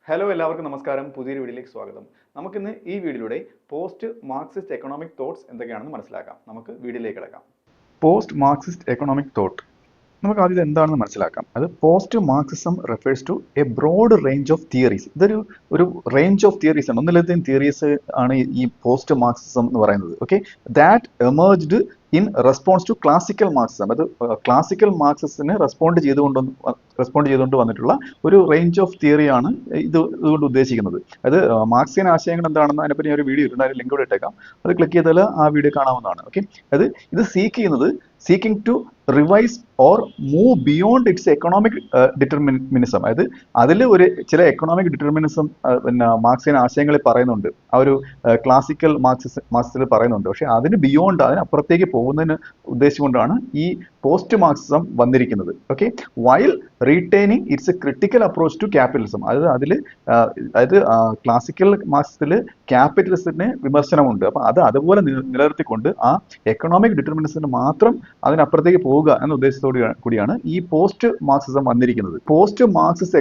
Hello എല്ലാവർക്കും നമസ്കാരം. പുതിയൊരു വീഡിയോയിലേക്ക് സ്വാഗതം. നമുക്കിന്ന് ഈ വീഡിയോയിലൂടെ പോസ്റ്റ് മാർക്സിസ്റ്റ് എക്കണോമിക് തോട്ട്സ് എന്തൊക്കെയാണെന്ന് മനസ്സിലാക്കാം. നമുക്ക് വീഡിയോയിലേക്ക് കിടക്കാം. പോസ്റ്റ് മാർക്സിസ്റ്റ് എക്കണോമിക് തോട്ട് നമുക്ക് ആദ്യം എന്താണെന്ന് മനസ്സിലാക്കാം. അത് post Marxism refers to a broad range of theories. ഒരു റേഞ്ച് ഓഫ് തിയറീസ് ആണ്, ഒന്നിലധികം തിയറീസ് ആണ് ഈ പോസ്റ്റ് മാർക്സിസം എന്ന് പറയുന്നത്. Okay, that emerged in response to classical Marxism. അത് ക്ലാസിക്കൽ മാർക്സിസത്തിന് റെസ്പോണ്ട് ചെയ്തുകൊണ്ട് വന്നിട്ടുള്ള ഒരു റേഞ്ച് ഓഫ് തിയറിയാണ് ഇതുകൊണ്ട് ഉദ്ദേശിക്കുന്നത്. അത് മാർക്സിയൻ ആശയങ്ങൾ എന്താണെന്ന് അതിനെപ്പറ്റി ഒരു വീഡിയോ ഉണ്ട്, അതിന് ലിങ്ക് ഇവിടെ ഇട്ടേക്കാം. അത് ക്ലിക്ക് ചെയ്താൽ ആ വീഡിയോ കാണാവുന്നതാണ്. ഓക്കെ, ഇത് seeking to revise or move beyond its economic determinism. അതായത് അതിൽ ചില എക്കണോമിക് ഡിറ്റർമിനിസം പിന്നെ മാർക്സിയൻ ആശയങ്ങളിൽ പറയുന്നുണ്ട്, ആ ഒരു ക്ലാസിക്കൽ മാർക്സിസത്തിൽ പറയുന്നുണ്ട്. പക്ഷെ അതിന് ബിയോണ്ട്, അതിനപ്പുറത്തേക്ക് പോകുന്നതിന് ഉദ്ദേശിച്ചുകൊണ്ടാണ് ഈ പോസ്റ്റ് മാർക്സിസം വന്നിരിക്കുന്നത്. Okay, while retaining its a critical approach to capitalism. അതായത് ക്ലാസിക്കൽ മാർക്സിസത്തിൽ ക്യാപിറ്റലിസത്തിന് വിമർശനമുണ്ട്. അപ്പൊ അതുപോലെ നിലനിർത്തിക്കൊണ്ട് ആ എക്കണോമിക് ഡിറ്റർമിനിസത്തിന് മാത്രം അതിനപ്പുറത്തേക്ക് പോവുക എന്ന ഉദ്ദേശത്തോടു കൂടിയാണ് ഈ പോസ്റ്റ് മാർക്സിസം വന്നിരിക്കുന്നത്. Post Marxist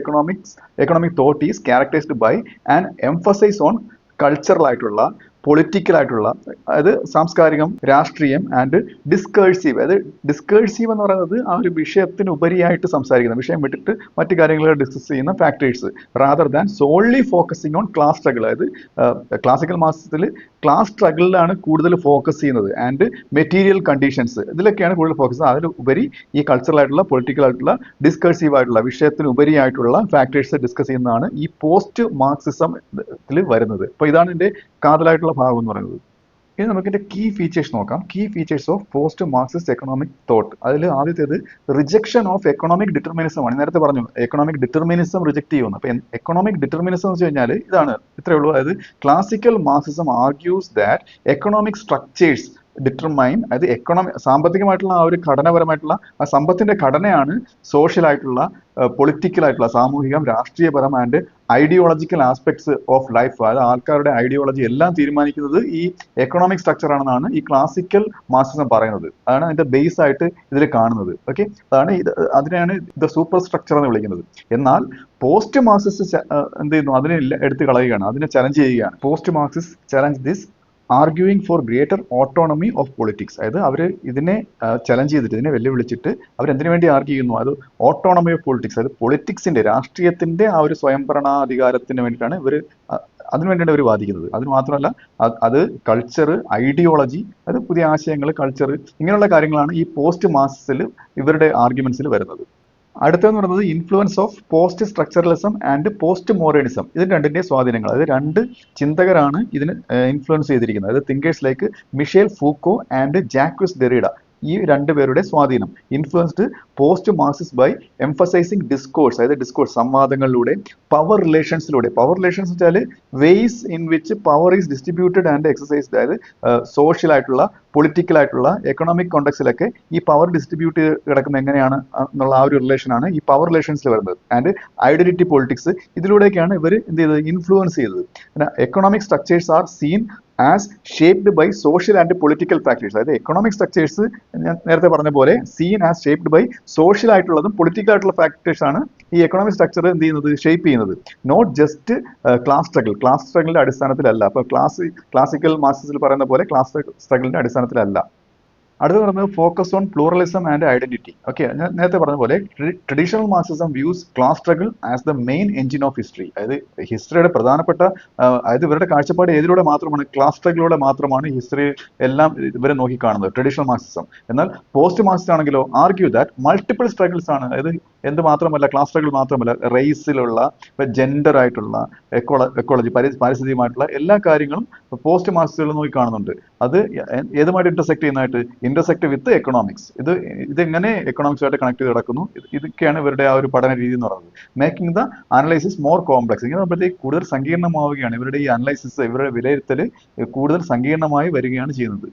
economic thought is characterized by an emphasize on cultural ആയിട്ടുള്ള, പൊളിറ്റിക്കൽ ആയിട്ടുള്ള, അതായത് സാംസ്കാരികം, രാഷ്ട്രീയം ആൻഡ് ഡിസ്കേഴ്സീവ്. അതായത് ഡിസ്കേഴ്സീവ് എന്ന് പറയുന്നത് ആ ഒരു വിഷയത്തിന് ഉപരിയായിട്ട് സംസാരിക്കുന്ന, വിഷയം വിട്ടിട്ട് മറ്റു കാര്യങ്ങൾ ഡിസ്കസ് ചെയ്യുന്ന factors, rather than സോൺലി focusing on class struggle. അതായത് ക്ലാസിക്കൽ മാർക്സിസത്തിൽ ക്ലാസ് സ്ട്രഗിളിലാണ് കൂടുതൽ ഫോക്കസ് ചെയ്യുന്നത്, ആൻഡ് മെറ്റീരിയൽ കണ്ടീഷൻസ്, ഇതിലൊക്കെയാണ് കൂടുതൽ ഫോക്കസ്. അതിലുപരി ഈ കൾച്ചറൽ ആയിട്ടുള്ള, പൊളിറ്റിക്കൽ ആയിട്ടുള്ള, ഡിസ്കേഴ്സീവ് ആയിട്ടുള്ള, വിഷയത്തിന് ഉപരിയായിട്ടുള്ള ഫാക്ടേഴ്സ് ഡിസ്കസ് ചെയ്യുന്നതാണ് ഈ പോസ്റ്റ് മാർക്സിസത്തിൽ വരുന്നത്. അപ്പോൾ ഇതാണ് ഇതിന്റെ കാതലായിട്ടുള്ള ഭാഗം എന്ന് പറയുന്നത്. ഇനി നമുക്ക് ഇതിന്റെ കീ ഫീച്ചേഴ്സ് നോക്കാം. Key features of post Marxist economic thought. അതിൽ ആദ്യത്തേത് റിജക്ഷൻ ഓഫ് എക്കണോമിക് ഡിറ്റർമിനിസം ആണ്. നേരത്തെ പറഞ്ഞു എക്കണോമിക് ഡിറ്റർമിനിസം റിജക്ട് ചെയ്യുന്നു. അപ്പൊ എക്കണോമിക് ഡിറ്റർമിനിസം എന്ന് വെച്ച് കഴിഞ്ഞാൽ ഇതാണ്, ഇത്രയേ ഉള്ളൂ. അതായത് classical Marxism argues that economic structures determine, അതായത് സാമ്പത്തികമായിട്ടുള്ള ആ ഒരു ഘടനപരമായിട്ടുള്ള ആ സമ്പത്തിന്റെ ഘടനയാണ് സോഷ്യൽ ആയിട്ടുള്ള, പൊളിറ്റിക്കൽ ആയിട്ടുള്ള, സാമൂഹികം, രാഷ്ട്രീയപരം and ideological aspects of life. അതായത് ആൾക്കാരുടെ ഐഡിയോളജി എല്ലാം തീരുമാനിക്കുന്നത് ഈ എക്കണോമിക് സ്ട്രക്ചർ ആണെന്നാണ് ഈ ക്ലാസിക്കൽ മാർക്സിസം പറയുന്നത്. അതാണ് അതിന്റെ ബേസ് ആയിട്ട് ഇതിൽ കാണുന്നത്. ഓക്കെ, അതിനെയാണ് ദ സൂപ്പർ സ്ട്രക്ചർ എന്ന് വിളിക്കുന്നത്. എന്നാൽ പോസ്റ്റ് മാർക്സിസ്റ്റ് എന്ത് ചെയ്യുന്നു, അതിനെ എടുത്ത് കളയുകയാണ്, അതിനെ ചലഞ്ച് ചെയ്യുകയാണ്. Post Marxist challenge this arguing for greater autonomy of politics. അതായത് അവർ ഇതിനെ ചലഞ്ച് ചെയ്തിട്ട്, ഇതിനെ വെല്ലുവിളിച്ചിട്ട് അവരെന്തിനു വേണ്ടി ആർഗ്യൂ ചെയ്യുന്നു, അത് ഓട്ടോണമി ഓഫ് പൊളിറ്റിക്സ്, അത് പൊളിറ്റിക്സിന്റെ, രാഷ്ട്രീയത്തിന്റെ ആ ഒരു സ്വയംഭരണാധികാരത്തിന് വേണ്ടിയിട്ടാണ് അതിനുവേണ്ടിയാണ് ഇവർ വാദിക്കുന്നത്. അതിന് മാത്രമല്ല, അത് കൾച്ചർ, ഐഡിയോളജി, അത് പുതിയ ആശയങ്ങൾ, കൾച്ചർ, ഇങ്ങനെയുള്ള കാര്യങ്ങളാണ് ഈ പോസ്റ്റ് മാർക്സിസത്തിൽ ഇവരുടെ ആർഗ്യുമെന്റ്സിൽ വരുന്നത്. അടുത്തെന്ന് പറയുന്നത് influence of post structuralism and post modernism. ഇത് രണ്ടിന്റെ സ്വാധീനങ്ങൾ. അതായത് രണ്ട് ചിന്തകരാണ് ഇതിന് ഇൻഫ്ലുവൻസ് ചെയ്തിരിക്കുന്നത്. അതായത് thinkers like Michel Foucault and Jacques Derrida. ഈ രണ്ടുപേരുടെ സ്വാധീനം influenced post Marxist by emphasizing discourse. അതായത് ഡിസ്കോഴ്സ്, സംവാദങ്ങളിലൂടെ, പവർ റിലേഷൻസിലൂടെ. പവർ റിലേഷൻസ് വെച്ചാൽ ways in which power is distributed and exercised. അതായത് സോഷ്യൽ ആയിട്ടുള്ള, പൊളിറ്റിക്കൽ ആയിട്ടുള്ള, എക്കണോമിക് കോണ്ടക്സിലൊക്കെ ഈ പവർ ഡിസ്ട്രിബ്യൂട്ട് കിടക്കുന്നത് എങ്ങനെയാണ് എന്നുള്ള ആ ഒരു റിലേഷനാണ് ഈ പവർ റിലേഷൻസിൽ വരുന്നത്. ആൻഡ് ഐഡന്റിറ്റി പൊളിറ്റിക്സ്, ഇതിലൂടെയൊക്കെയാണ് ഇവർ എന്ത് ചെയ്തത്, ഇൻഫ്ലുവൻസ് ചെയ്തത്. Economic structures are seen as shaped by social and political factors. അതായത് എക്കണോമിക് സ്ട്രക്ചേഴ്സ് ഞാൻ നേരത്തെ പറഞ്ഞ പോലെ seen as shaped by social ആയിട്ടുള്ളതും പൊളിറ്റിക്കൽ ആയിട്ടുള്ള ഫാക്ടേഴ്സ് ആണ് ഈ എക്കണോമിക് സ്ട്രക്ചർ എന്ത് ചെയ്യുന്നത്, ഷേപ്പ് ചെയ്യുന്നത്. നോട്ട് ജസ്റ്റ് ക്ലാസ് സ്ട്രഗിളിന്റെ അടിസ്ഥാനത്തിലല്ല. അപ്പൊ ക്ലാസിക്കൽ മാർക്സിസത്തിൽ പറയുന്ന പോലെ ക്ലാസ് സ്ട്രഗിളിന്റെ അടിസ്ഥാനത്തിലല്ല. അടുത്ത് പറയുന്നത് focus on pluralism and identity. Okay, ഞാൻ നേരത്തെ പറഞ്ഞ പോലെ traditional Marxism views class struggle as the main engine off history. അതായത് ഹിസ്റ്ററിയുടെ പ്രധാനപ്പെട്ട, അതായത് ഇവരുടെ കാഴ്ചപ്പാട് ഏതിലൂടെ മാത്രമാണ്, ക്ലാസ് സ്ട്രഗിലൂടെ മാത്രമാണ് ഹിസ്റ്ററി എല്ലാം ഇവരെ നോക്കിക്കാണുന്നത്, ട്രഡീഷണൽ മാർക്സിസം. എന്നാൽ പോസ്റ്റ് മാർക്സിസ്റ്റ് ആണെങ്കിലോ ആർഗ്യൂ ദാറ്റ് മൾട്ടിപ്പിൾ സ്ട്രഗിൾസ് ആണ്. അതായത് എന്ത് മാത്രമല്ല, ക്ലാസ് സ്ട്രഗിൾ മാത്രമല്ല, റേസിലുള്ള, ജെൻഡർ ആയിട്ടുള്ള, എക്കോളജി, പാരിസ്ഥിതികമായിട്ടുള്ള എല്ലാ കാര്യങ്ങളും പോസ്റ്റ് മാർക്സിസ്റ്റുകൾ നോക്കി കാണുന്നുണ്ട്. അത് ഏതുമായിട്ട് ഇന്റർസെക്ട് വിത്ത് എക്കണോമിക്സ്. ഇതെങ്ങനെ എക്കണോമിക്സുമായിട്ട് കണക്ട് ചെയ്ത് കിടക്കുന്നു, ഇതൊക്കെയാണ് ഇവരുടെ ആ ഒരു പഠന രീതി എന്ന് പറയുന്നത്. Making the analysis more complex. ഇങ്ങനെ ആകുമ്പോഴത്തേക്ക് കൂടുതൽ സങ്കീർണമാവുകയാണ് ഇവരുടെ ഈ അനലൈസിസ്, ഇവരുടെ വിലയിരുത്തൽ കൂടുതൽ സങ്കീർണമായി വരികയാണ് ചെയ്യുന്നത്.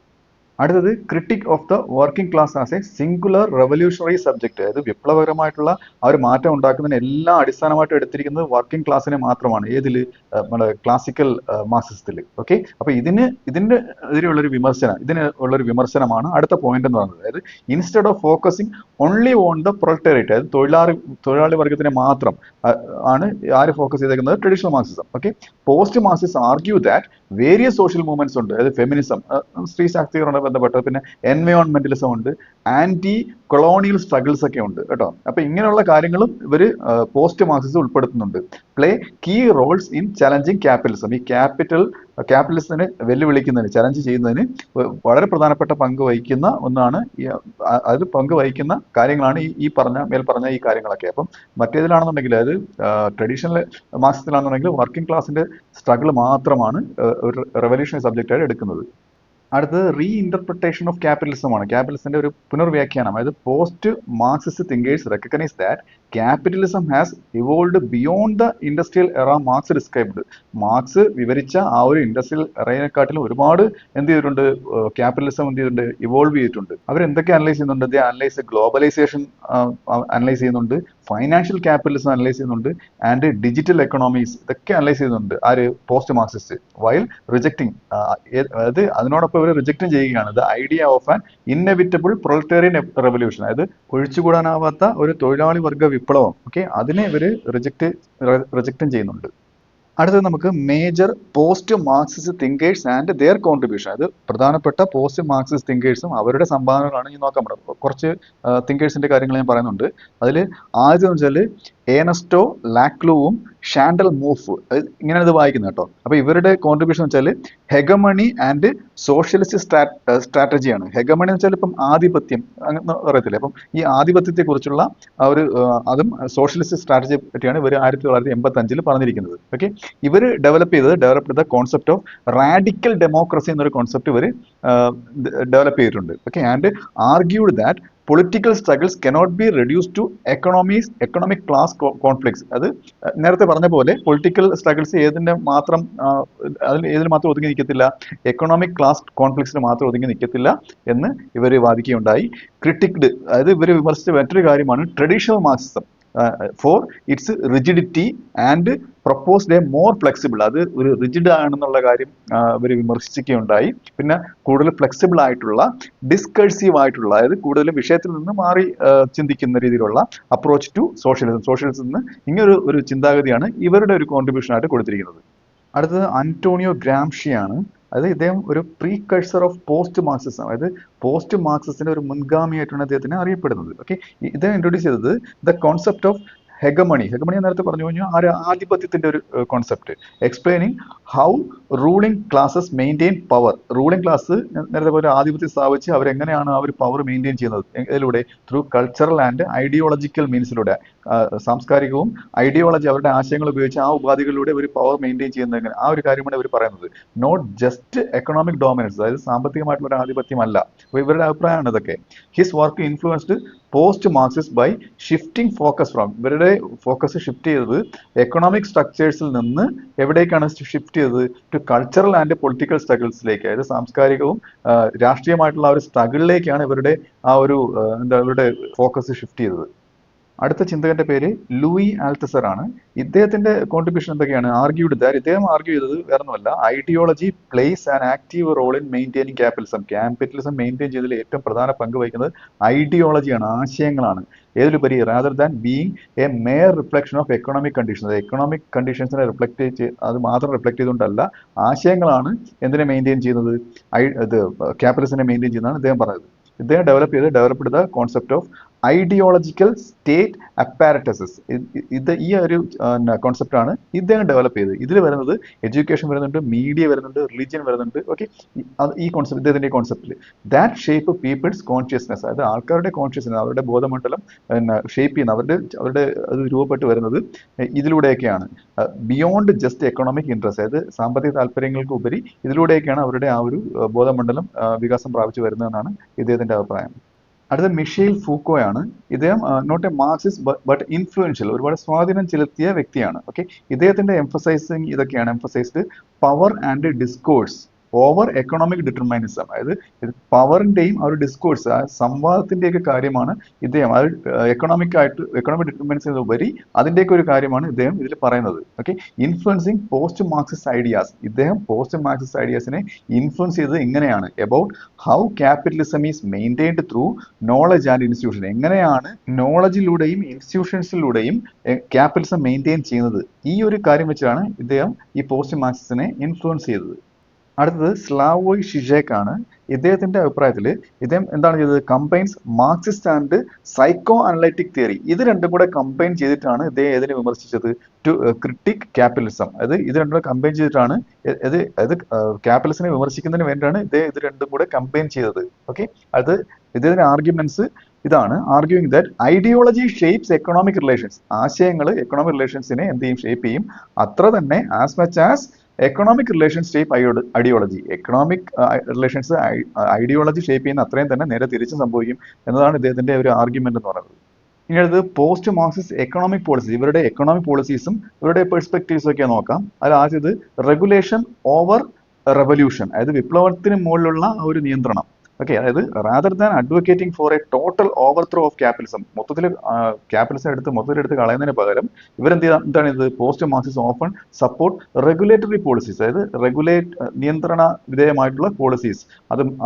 അടുത്തത് critique of the working class as a singular revolutionary subject. അതായത് വിപ്ലവകരമായിട്ടുള്ള ആ ഒരു മാറ്റം ഉണ്ടാക്കുന്നതിന് എല്ലാം അടിസ്ഥാനമായിട്ട് എടുത്തിരിക്കുന്നത് വർക്കിംഗ് ക്ലാസ്സിനെ മാത്രമാണ്. ഏതിൽ? നമ്മുടെ ക്ലാസിക്കൽ മാർക്സിസത്തിൽ. ഓക്കെ, അപ്പൊ ഇതിന്റെ ഉള്ളൊരു വിമർശനമാണ് അടുത്ത പോയിന്റ് എന്ന് പറയുന്നത്. അതായത് instead of focusing only on the proletariat, അതായത് തൊഴിലാളി വർഗത്തിനെ മാത്രം ആണ് ആര് ഫോക്കസ് ചെയ്തേക്കുന്നത്? Traditional Marxism. Okay, post Marxist argue that various social movements ഉണ്ട്. അതായത് ഫെമിനിസം, സ്ത്രീ ശാക്തീകരണവുമായി ബന്ധപ്പെട്ട്, പിന്നെ എൻവയോൺമെന്റലിസം ഉണ്ട്, ആന്റി കൊളോണിയൽ സ്ട്രഗിൾസ് ഒക്കെ ഉണ്ട് കേട്ടോ. അപ്പൊ ഇങ്ങനെയുള്ള കാര്യങ്ങളും ഇവര് പോസ്റ്റ് മാർക്സിസം ഉൾപ്പെടുത്തുന്നുണ്ട്. Play key roles in challenging capitalism. ഈ ക്യാപിറ്റലിസത്തിനെ വെല്ലുവിളിക്കുന്നതിന്, ചലഞ്ച് ചെയ്യുന്നതിന് വളരെ പ്രധാനപ്പെട്ട പങ്ക് വഹിക്കുന്ന ഒന്നാണ്. അത് പങ്ക് വഹിക്കുന്ന കാര്യങ്ങളാണ് മേൽപ്പറഞ്ഞ ഈ കാര്യങ്ങളൊക്കെ. അപ്പം മറ്റേതിലാണെന്നുണ്ടെങ്കിൽ, അതായത് ട്രഡീഷണൽ മാർക്സിസത്തിലാണെന്നുണ്ടെങ്കിൽ വർക്കിംഗ് ക്ലാസിന്റെ സ്ട്രഗിൾ മാത്രമാണ് ഒരു റെവല്യൂഷണറി സബ്ജക്റ്റായിട്ട് എടുക്കുന്നത്. അടുത്തത് റീ ഇന്റർപ്രിട്ടേഷൻ ഓഫ് ക്യാപിറ്റലിസം ആണ്. ക്യാപിറ്റലിസത്തിന്റെ ഒരു പുനർവ്യാഖ്യാനം. അതായത് post Marxist thinkers recognize that capitalism has evolved beyond the industrial era Marx described. Marx വിവരിച്ച ആ ഒരു ഇൻഡസ്ട്രിയൽ എറയെക്കാട്ടിലും ഒരുപാട് എന്ത് ചെയ്തിട്ടുണ്ട്? ക്യാപിറ്റലിസം എന്ത് ചെയ്തിട്ടുണ്ട്? ഇവോൾവ് ചെയ്തിട്ടുണ്ട്. അവർ എന്തൊക്കെ അനലൈസ് ചെയ്യുന്നുണ്ട്? അനലൈസ് ഗ്ലോബലൈസേഷൻ അനലൈസ് ചെയ്യുന്നുണ്ട്, ഫൈനാൻഷ്യൽ ക്യാപിറ്റലിസം അനലൈസ് ചെയ്യുന്നുണ്ട്, ആൻഡ് ഡിജിറ്റൽ എക്കണോമീസ്, ഇതൊക്കെ അനലൈസ് ചെയ്യുന്നുണ്ട് ആര്? Post Marxist. വൈൽ റിജക്റ്റിംഗ്, അതായത് അതിനോടൊപ്പം ഇവർ റിജക്റ്റും ചെയ്യുകയാണ് the idea of an inevitable proletarian revolution. അതായത് ഒഴിച്ചുകൂടാനാവാത്ത ഒരു തൊഴിലാളി വർഗ വിപ്ലവം. ഓക്കെ, അതിനെ ഇവര് റിജക്റ്റും ചെയ്യുന്നുണ്ട്. അടുത്തത് നമുക്ക് major post Marxist thinkers and their contribution. അത് പ്രധാനപ്പെട്ട പോസ്റ്റ് മാർക്സിസ്റ്റ് തിങ്കേഴ്സും അവരുടെ സംഭാവനകളാണ് ഈ നോക്കാൻ പറ്റുന്നത്. കുറച്ച് തിങ്കേഴ്സിന്റെ കാര്യങ്ങൾ ഞാൻ പറയുന്നുണ്ട്. അതിൽ ആദ്യം വെച്ചാൽ ഏനസ്റ്റോ ലാക്ലൂവും ഷാൻഡൽ മൂഫ്, ഇങ്ങനെ ഇത് വായിക്കുന്നത് കേട്ടോ. അപ്പൊ ഇവരുടെ കോൺട്രിബ്യൂഷൻ വെച്ചാൽ ഹെഗമണി ആൻഡ് സോഷ്യലിസ്റ്റ് സ്ട്രാറ്റജിയാണ്. ഹെഗമണി എന്ന് വെച്ചാൽ ഇപ്പം ആധിപത്യം അങ്ങനെ പറയത്തില്ലേ. അപ്പം ഈ ആധിപത്യത്തെ കുറിച്ചുള്ള ആ ഒരു അതും സോഷ്യലിസ്റ്റ് സ്ട്രാറ്റജിയെ പറ്റിയാണ് ഇവർ 1985 പറഞ്ഞിരിക്കുന്നത്. ഓക്കെ, ഇവർ ഡെവലപ്പ് ചെയ്ത കോൺസെപ്റ്റ് ഓഫ് റാഡിക്കൽ ഡെമോക്രസി എന്നൊരു കോൺസെപ്റ്റ് ഇവർ ഡെവലപ്പ് ചെയ്തിട്ടുണ്ട്. Okay, and argued that political struggles cannot be reduce to economic class conflicts. അത് നേരത്തെ പറഞ്ഞ പോലെ പൊളിറ്റിക്കൽ സ്ട്രഗിൾസ് ഏതിന് മാത്രം ഒതുങ്ങി നിൽക്കത്തില്ല? എക്കണോമിക് ക്ലാസ് കോൺഫ്ലിക്ട്സിന് മാത്രം ഒതുങ്ങി നിൽക്കത്തില്ല എന്ന് ഇവർ വാദിക്കുകയുണ്ടായി. ക്രിട്ടിക്ഡ്, അതായത് ഇവർ വിമർശിച്ച മറ്റൊരു കാര്യമാണ് traditional Marxism for its rigidity and proposed a more flexible. അത് ഒരു റിജിഡ് ആണെന്നുള്ള കാര്യം ഇവർ വിമർശിക്കുകയുണ്ടായി. പിന്നെ കൂടുതൽ ഫ്ലെക്സിബിൾ ആയിട്ടുള്ള, ഡിസ്കഴ്സീവ് ആയിട്ടുള്ള, അതായത് കൂടുതൽ വിഷയത്തിൽ നിന്ന് മാറി ചിന്തിക്കുന്ന രീതിയിലുള്ള അപ്രോച്ച് ടു സോഷ്യലിസത്തിന് ഇങ്ങനൊരു ഒരു ചിന്താഗതിയാണ് ഇവരുടെ ഒരു കോൺട്രിബ്യൂഷൻ ആയിട്ട് കൊടുത്തിരിക്കുന്നത്. അടുത്തത് അന്റോണിയോ ഗ്രാംഷിയാണ്. അതായത് ഇദ്ദേഹം ഒരു പ്രീകഴ്സർ ഓഫ് പോസ്റ്റ് മാർക്സിസം, അതായത് പോസ്റ്റ് മാർക്സിസത്തിന്റെ ഒരു മുൻഗാമിയായിട്ടാണ് അദ്ദേഹത്തിനെ അറിയപ്പെടുന്നത്. ഓക്കെ, ഇദ്ദേഹം ഇൻട്രൊഡ്യൂസ് ചെയ്തത് ദ കോൺസെപ്റ്റ് ഓഫ് ഹെഗമണി നേരത്തെ പറഞ്ഞു കഴിഞ്ഞാൽ ആ ഒരു ആധിപത്യത്തിന്റെ ഒരു concept, explaining how ruling classes maintain power. Ruling class നേരത്തെ പോലെ ആധിപത്യം സ്ഥാപിച്ച് അവരെങ്ങനെയാണ് ആ ഒരു പവർ മെയിൻറ്റെയിൻ ചെയ്യുന്നത്? ഇതിലൂടെ ത്രൂ കൾച്ചറൽ ആൻഡ് ഐഡിയോളജിക്കൽ മീൻസിലൂടെ, സാംസ്കാരികവും ഐഡിയോളജി, അവരുടെ ആശയങ്ങൾ ഉപയോഗിച്ച് ആ ഉപാധികളിലൂടെ ഒരു പവർ മെയിൻറ്റെയിൻ ചെയ്യുന്നത് എങ്ങനെ, ആ ഒരു കാര്യമാണ് ഇവർ പറയുന്നത്. നോട്ട് ജസ്റ്റ് എക്കണോമിക് ഡോമിനൻസ്, അതായത് സാമ്പത്തികമായിട്ടുള്ള ഒരു ആധിപത്യമല്ല. അപ്പോൾ ഇവരുടെ അഭിപ്രായമാണ് ഇതൊക്കെ. His work influenced post Marxist by shifting focus from, ഇവരുടെ ഫോക്കസ് ഷിഫ്റ്റ് ചെയ്തത് എക്കണോമിക് സ്ട്രക്ചേഴ്സിൽ നിന്ന് എവിടേക്കാണ് ഷിഫ്റ്റ് ചെയ്തത്? ടു കൾച്ചറൽ ആൻഡ് പൊളിറ്റിക്കൽ സ്ട്രഗിൾസിലേക്ക്, അതായത് സാംസ്കാരികവും രാഷ്ട്രീയമായിട്ടുള്ള ആ ഒരു സ്ട്രഗിളിലേക്കാണ് ഇവരുടെ ആ ഒരു ഇവരുടെ ഫോക്കസ് ഷിഫ്റ്റ് ചെയ്തത്. അടുത്ത ചിന്തകന്റെ പേര് ലൂയി ആൽത്തസർ ആണ്. ഇദ്ദേഹത്തിന്റെ കോൺട്രിബ്യൂഷൻ എന്തൊക്കെയാണ്? ഇദ്ദേഹം ആർഗ്യൂ ചെയ്തത് വേറൊന്നുമല്ല, ideology plays an active role in maintaining capitalism maintain ചെയ്തതിൽ ഏറ്റവും പ്രധാന പങ്ക് വഹിക്കുന്നത് ഐഡിയോളജിയാണ്, ആശയങ്ങളാണ്. ഏതിലുപരി rather than being a mere reflection of economic conditions, economic കണ്ടീഷൻസിനെ അത് മാത്രം റിഫ്ലക്ട് ചെയ്തുകൊണ്ടല്ല, ആശയങ്ങളാണ് എന്തിനെ മെയിൻറ്റെയിൻ ചെയ്യുന്നത്? ക്യാപിറ്റലിസത്തിനെ മെയിൻറ്റെയിൻ ചെയ്യുന്നതാണ് ഇദ്ദേഹം പറഞ്ഞത്. ഇദ്ദേഹം ഡെവലപ്പ് ചെയ്ത കോൺസെപ്റ്റ് ഓഫ് ഐഡിയോളജിക്കൽ സ്റ്റേറ്റ് അപ്പാരറ്റസസ്. ഈ ഒരു കോൺസെപ്റ്റ് ആണ് ഇദ്ദേഹം ഡെവലപ്പ് ചെയ്തത്. ഇതിൽ വരുന്നത് എഡ്യൂക്കേഷൻ വരുന്നുണ്ട്, മീഡിയ വരുന്നുണ്ട്, റിലീജിയൻ വരുന്നുണ്ട്. ഓക്കെ, ഈ കോൺസെപ്റ്റ്, ഇദ്ദേഹത്തിന്റെ കോൺസെപ്റ്റിൽ ദാറ്റ് ഷേപ്പ് പീപ്പിൾസ് കോൺഷ്യസ്നെസ്, അതായത് ആൾക്കാരുടെ കോൺഷ്യസ്നെസ്, അവരുടെ ബോധമണ്ഡലം ഷേപ്പ് ചെയ്യുന്ന, അവരുടെ അത് രൂപപ്പെട്ട് വരുന്നത് ഇതിലൂടെയൊക്കെയാണ്. ബിയോണ്ട് ജസ്റ്റ് എക്കണോമിക് ഇൻട്രസ്റ്റ്, അതായത് സാമ്പത്തിക താല്പര്യങ്ങൾക്ക് ഉപരി ഇതിലൂടെയൊക്കെയാണ് അവരുടെ ആ ഒരു ബോധമണ്ഡലം വികാസം പ്രാപിച്ചു വരുന്നതെന്നാണ് ഇദ്ദേഹത്തിന്റെ അഭിപ്രായം. അടുത്ത മിഷേൽ ഫൂക്കോയാണ്. ഇദ്ദേഹം not a Marxist but influential, ഒരുപാട് സ്വാധീനം ചെലുത്തിയ വ്യക്തിയാണ്. ഓക്കെ, ഇദ്ദേഹത്തിന്റെ emphasized power and discourse over economic determinism. അതായത് പവറിന്റെയും ആ ഒരു ഡിസ്കോഴ്സ്, ആ സംവാദത്തിന്റെയൊക്കെ കാര്യമാണ് ഇദ്ദേഹം, അത് എക്കണോമിക് ഡിറ്റർമിനിസം ഉപരി അതിന്റെയൊക്കെ ഒരു കാര്യമാണ് ഇദ്ദേഹം ഇതിൽ പറയുന്നത്. Okay, influencing post Marxist ideas. ഇദ്ദേഹം പോസ്റ്റ് മാർക്സിസ്റ്റ് ഐഡിയാസിനെ ഇൻഫ്ലുവൻസ് ചെയ്തത് ഇങ്ങനെയാണ്. About how capitalism is maintained through knowledge and institution. എങ്ങനെയാണ് നോളജിലൂടെയും ഇൻസ്റ്റിറ്റ്യൂഷൻസിലൂടെയും ക്യാപിറ്റലിസം മെയിൻറ്റെയിൻ ചെയ്യുന്നത്, ഈ ഒരു കാര്യം വെച്ചാണ് ഇദ്ദേഹം ഈ പോസ്റ്റ് മാർക്സിസ്റ്റിനെ ഇൻഫ്ലുവൻസ് ചെയ്തത്. അടുത്തത് സ്ലാവോയ് ഷിസേക്ക് ആണ്. ഇദ്ദേഹത്തിന്റെ അഭിപ്രായത്തിൽ ഇദ്ദേഹം എന്താണ് ചെയ്തത്? Combines Marxist and psychoanalytic theory. ഇത് രണ്ടും കൂടെ കമ്പൈൻ ചെയ്തിട്ടാണ് ഇദ്ദേഹം ഏതിനെ വിമർശിച്ചത്? To critic capitalism. അതായത് ഇത് രണ്ടും കൂടെ കമ്പൈൻ ചെയ്തിട്ടാണ് ക്യാപിറ്റലിസത്തിനെ വിമർശിക്കുന്നതിന് വേണ്ടിയാണ് ഇദ്ദേഹം ഇത് രണ്ടും കൂടെ കമ്പൈൻ ചെയ്തത്. ഓക്കെ, അത് ഇദ്ദേഹത്തിന്റെ ആർഗ്യുമെന്റ്സ് ഇതാണ്. Arguing that ideology shapes economic relations. ആശയങ്ങൾ എക്കണോമിക് റിലേഷൻസിനെ എന്ത് ചെയ്യും? ഷേപ്പ് ചെയ്യും. അത്ര തന്നെ as much as economic relations shape ideology. Economic relations ideology shape ചെയ്യുന്ന അത്രയും തന്നെ നേരെ തിരിച്ചും സംഭവിക്കും എന്നതാണ് ഇദ്ദേഹത്തിന്റെ ഒരു ആർഗ്യുമെന്റ് എന്ന് പറയുന്നത്. ഇനി അടുത്ത് പോസ്റ്റ് മാർക്സിസ്റ്റ് എക്കണോമിക് പോളിസി. ഇവരുടെ എക്കണോമിക് പോളിസീസും ഇവരുടെ പെർസ്പെക്റ്റീവ്സും ഒക്കെ നോക്കാം. അതിൽ ആദ്യത് റെഗുലേഷൻ ഓവർ റെവല്യൂഷൻ. അതായത് വിപ്ലവത്തിന് മുകളിലുള്ള ഒരു നിയന്ത്രണം. ഓക്കെ, അതായത് rather than advocating for a total overthrow of capitalism. Capitalism മൊത്തത്തിലെടുത്ത് കളയുന്നതിന് പകരം എന്താണ് ഇത്? Post Marxist often support regulatory policies. അതായത് നിയന്ത്രണ വിധേയമായിട്ടുള്ള പോളിസീസ്.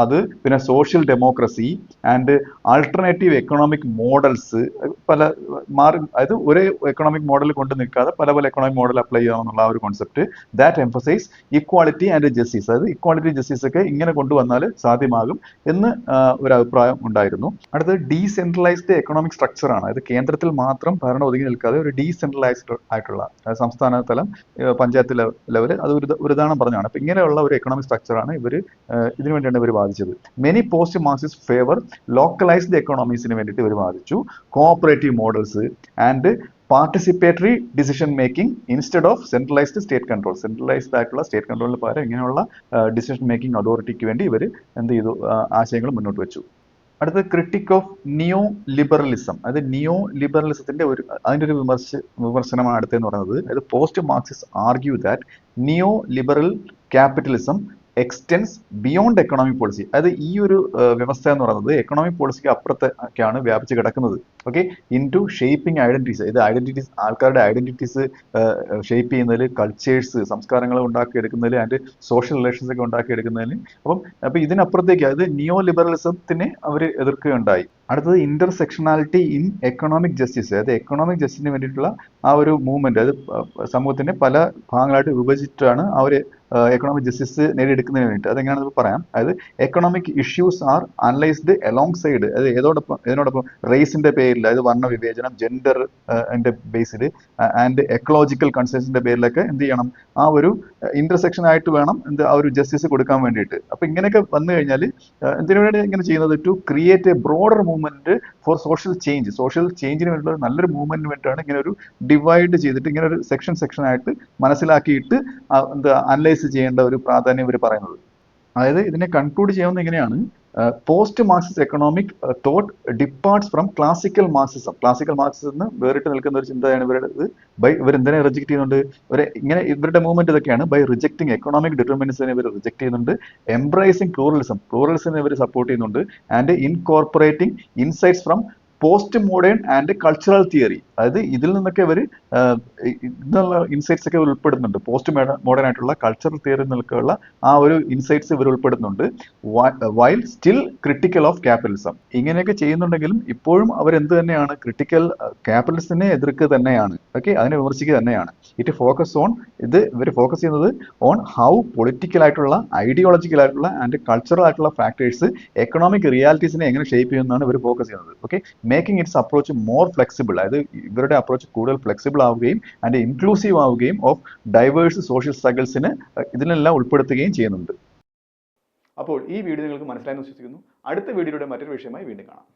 അത് പിന്നെ social democracy and alternative economic models. അതായത് ഒരേ എക്കണോമിക് മോഡൽ കൊണ്ട് നിൽക്കാതെ പല എക്കണോമിക് മോഡൽ അപ്ലൈ ചെയ്യാമെന്നുള്ള ആ ഒരു concept. That emphasize equality and justice. അതായത് ഇക്വാളിറ്റി ജസ്റ്റിസ് ഒക്കെ ഇങ്ങനെ കൊണ്ടുവന്നാൽ സാധ്യമാകും എന്ന് ഒരു അഭിപ്രായം ഉണ്ടായിരുന്നു. അടുത്തത് ഡീസെൻട്രലൈസ്ഡ് എക്കണോമിക് സ്ട്രക്ചർ ആണ്. അത് കേന്ദ്രത്തിൽ മാത്രം ഭരണം ഒതുങ്ങി നിൽക്കാതെ ഒരു ഡീസെൻട്രലൈസ്ഡ് ആയിട്ടുള്ള, സംസ്ഥാന തലം, പഞ്ചായത്ത് ലെവൽ, അത് ഒരു ഉദാഹരണം പറഞ്ഞാണ്. അപ്പൊ ഇങ്ങനെയുള്ള ഒരു എക്കണോമിക് സ്ട്രക്ചറാണ് ഇതിനു വേണ്ടിയാണ് ഇവർ വാദിച്ചത്. Many post Marxist favour localised എക്കണോമീസിന് വേണ്ടിയിട്ട് ഇവർ വാദിച്ചു. Cooperative models and participatory decision making instead of centralised state control. Centralised ആയിട്ടുള്ള സ്റ്റേറ്റ് കൺട്രോളിന് പകരം ഇങ്ങനെയുള്ള ഡിസിഷൻ മേക്കിംഗ് അതോറിറ്റിക്ക് വേണ്ടി ഇവർ എന്ത് ചെയ്തു? ആശയങ്ങൾ മുന്നോട്ട് വെച്ചു. അടുത്ത ക്രിട്ടിക് ഓഫ് നിയോ ലിബറലിസം. അതായത് നിയോ ലിബറലിസത്തിന്റെ അതിന്റെ ഒരു വിമർശനമാണ് അടുത്തെന്ന് പറയുന്നത്. അതായത് post Marxist argue that neo liberal capitalism extends beyond economic policy. അതായത് ഈ ഒരു വ്യവസ്ഥ എന്ന് പറയുന്നത് എക്കണോമിക് പോളിസിക്ക് അപ്പുറത്തൊക്കെയാണ് വ്യാപിച്ച് കിടക്കുന്നത്. Okay, in to shaping identities. ഇത് ഐഡന്റിറ്റീസ്, ആൾക്കാരുടെ ഐഡന്റിറ്റീസ് ഷേപ്പ് ചെയ്യുന്നതിൽ, കൾച്ചേഴ്സ്, സംസ്കാരങ്ങൾ ഉണ്ടാക്കിയെടുക്കുന്നതിൽ ആൻഡ് സോഷ്യൽ റിലേഷൻസ് ഒക്കെ ഉണ്ടാക്കിയെടുക്കുന്നതിൽ. അപ്പൊ ഇതിനപ്പുറത്തേക്ക്, അതായത് നിയോ ലിബറലിസത്തിനെ അവർ എതിർക്കുകയുണ്ടായി. അടുത്തത് ഇന്റർസെക്ഷനാലിറ്റി ഇൻ എക്കണോമിക് ജസ്റ്റിസ്. അതായത് എക്കണോമിക് ജസ്റ്റിസിന് വേണ്ടിയിട്ടുള്ള ആ ഒരു മൂവ്മെന്റ്, അത് സമൂഹത്തിന്റെ പല ഭാഗങ്ങളായിട്ട് വിഭജിച്ചിട്ടാണ് ആ ഒരു എക്കണോമിക് ജസ്റ്റിസ് നേടിയെടുക്കുന്നതിന് വേണ്ടിയിട്ട്. അതെങ്ങനെയാണെന്ന് പറയാം. അതായത് economic issues R analysed along side. അതായത് ഇതിനോടൊപ്പം റേസിന്റെ പേരിൽ, അതായത് വർണ്ണ വിവേചനം, ജെൻഡർ ബേസിൽ ആൻഡ് എക്കോളജിക്കൽ കൺസേൺസിന്റെ പേരിലൊക്കെ എന്ത് ചെയ്യണം? ആ ഒരു ഇന്റർസെക്ഷൻ ആയിട്ട് വേണം ആ ഒരു ജസ്റ്റിസ് കൊടുക്കാൻ വേണ്ടിയിട്ട്. അപ്പൊ ഇങ്ങനെയൊക്കെ വന്നു കഴിഞ്ഞാൽ എന്തിനു വേണ്ടി ഇങ്ങനെ ചെയ്യുന്നത്? To create a broader movement for social change. Social ചേഞ്ചിന് വേണ്ടിയുള്ള നല്ലൊരു മൂവ്മെന്റിന് വേണ്ടിയിട്ടാണ് ഇങ്ങനെ ഒരു ഡിവൈഡ് ചെയ്തിട്ട്, ഇങ്ങനെ ഒരു സെക്ഷൻ ആയിട്ട് മനസ്സിലാക്കിയിട്ട് അനലൈസ് ചെയ്യേണ്ട ഒരു പ്രാധാന്യം ഇവർ പറയുന്നത്. അതായത് ഇതിനെ കൺക്ലൂഡ് ചെയ്യാവുന്ന ഇങ്ങനെയാണ്: post Marxist economic thought ഡിപ്പാർട്സ് from classical Marxism. Classical Marxism വേറിട്ട് നിൽക്കുന്ന ഒരു ചിന്തയാണ് ഇവരുടേത്. ഇവരെന്തിനെ റിജക്ട് ചെയ്യുന്നുണ്ട്? ഇവരുടെ മൂവ്മെന്റ് ഇതൊക്കെയാണ്. ബൈ റിജക്ടിങ് എക്കണോമിക് ഡിറ്റർമിനിസത്തിനെ ഇവർ റിജക്ട് ചെയ്യുന്നുണ്ട്. എംബ്രേസിംഗ് പ്ലൂറലിസത്തിനെ ഇവർ സപ്പോർട്ട് ചെയ്യുന്നുണ്ട്. And incorporating insights from post modern and cultural theory. അതായത് ഇതിൽ നിന്നൊക്കെ ഇവർ ഇന്നുള്ള ഇൻസൈറ്റ്സ് ഒക്കെ ഉൾപ്പെടുന്നുണ്ട്. പോസ്റ്റ് മോഡേൺ ആയിട്ടുള്ള കൾച്ചറൽ തിയറി നിന്നൊക്കെയുള്ള ആ ഒരു ഇൻസൈറ്റ്സ് ഇവർ ഉൾപ്പെടുന്നുണ്ട്. While still critical of capitalism. ഇങ്ങനെയൊക്കെ ചെയ്യുന്നുണ്ടെങ്കിലും ഇപ്പോഴും അവർ എന്ത് തന്നെയാണ്? ക്രിട്ടിക്കൽ ക്യാപിറ്റലിസത്തിനെ എതിർക്കുക തന്നെയാണ്. ഓക്കെ, അതിനെ വിമർശിക്കുക തന്നെയാണ്. ഇവർ ഫോക്കസ് ചെയ്യുന്നത് ഓൺ ഹൗ പൊളിറ്റിക്കൽ ആയിട്ടുള്ള, ഐഡിയോളജിക്കൽ ആയിട്ടുള്ള ആൻഡ് കൾച്ചറൽ ആയിട്ടുള്ള ഫാക്ടേഴ്സ് എക്കണോമിക് റിയാലിറ്റീസിനെ എങ്ങനെ ഷേപ്പ് ചെയ്യുന്നതാണ് ഇവർ ഫോക്കസ് ചെയ്യുന്നത്. Okay, making it's approach more flexible. അതായത് ഇവരുടെ അപ്രോച്ച് കൂടുതൽ ഫ്ലെക്സിബിൾ ആവുകയും ആൻഡ് ഇൻക്ലൂസീവ് ആവുകയും ഓഫ് ഡൈവേഴ്സ് സോഷ്യൽ സ്ട്രഗിൾസിന് ഇതിനെല്ലാം ഉൾപ്പെടുത്തുകയും ചെയ്യുന്നുണ്ട്. അപ്പോൾ ഈ വീഡിയോ നിങ്ങൾക്ക് മനസ്സിലായെന്ന് വിശ്വസിക്കുന്നു. അടുത്ത വീഡിയോയുടെ മറ്റൊരു വിഷയമായി വീണ്ടും കാണാം.